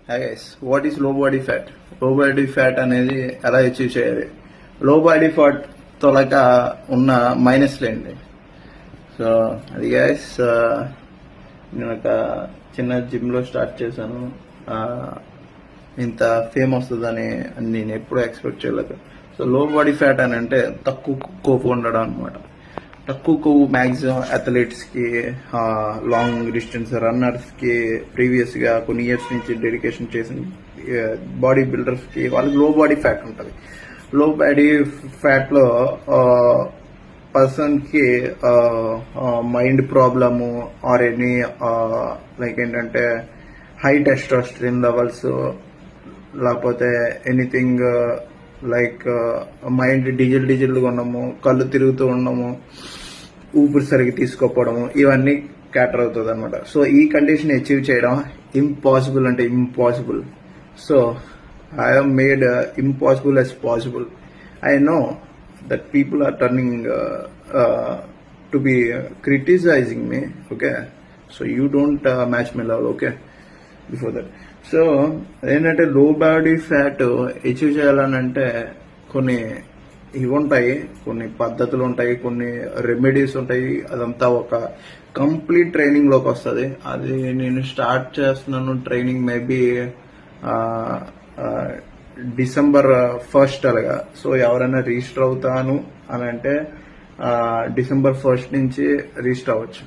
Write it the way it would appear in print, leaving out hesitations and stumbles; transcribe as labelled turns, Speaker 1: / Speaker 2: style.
Speaker 1: Hi guys, what is low body fat? Low body fat అనేది ఎలా achieve చేయాలి? లో బాడీ ఫ్యాట్ తొలక ఉన్న మైనస్లు ఏంటి? సో అది గైస్, నేను ఒక చిన్న జిమ్లో స్టార్ట్ చేశాను. ఇంత ఫేమ్ వస్తుందని నేను ఎప్పుడూ ఎక్స్పెక్ట్ చేయలేదు. సో లో బాడీ ఫ్యాట్ అని అంటే తక్కువ కొవ్వు ఉండడం అనమాట. తక్కువ కొవ్వు మ్యాక్సిమం అథ్లెట్స్కి, లాంగ్ డిస్టెన్స్ రన్నర్స్కి, ప్రీవియస్గా కొన్ని ఇయర్స్ నుంచి డెడికేషన్ చేసిన బాడీ బిల్డర్స్కి వాళ్ళకి లో బాడీ ఫ్యాట్ ఉంటుంది. లో బాడీ ఫ్యాట్లో పర్సన్కి mind problem or any like ఏంటంటే హై టెస్టోస్టెరాన్ లెవెల్స్, లేకపోతే ఎనీథింగ్ లైక్ మైండ్ డిజిల్గా ఉండము, కళ్ళు తిరుగుతూ ఉండము, ఊపిరి సరిగ్గా తీసుకోకపోవడము, ఇవన్నీ క్యాటర్ అవుతుంది అనమాట. సో ఈ కండిషన్ అచీవ్ చేయడం ఇంపాసిబుల్ అంటే impossible. So I have made impossible as possible. I know that people are turning to be criticizing me, okay? So you don't match my level, okay? Before that. So ఏంటంటే low body fat achieve చేయాలని అంటే కొన్ని ఇవి ఉంటాయి, కొన్ని పద్ధతులు ఉంటాయి, కొన్ని రెమెడీస్ ఉంటాయి. అదంతా ఒక కంప్లీట్ ట్రైనింగ్లోకి వస్తుంది. అది నేను స్టార్ట్ చేస్తున్నాను ట్రైనింగ్ మేబీ December 1st అలాగా. సో ఎవరైనా రిజిస్టర్ అవుతాను అని అంటే December 1st నుంచి రిజిస్టర్ అవ్వచ్చు.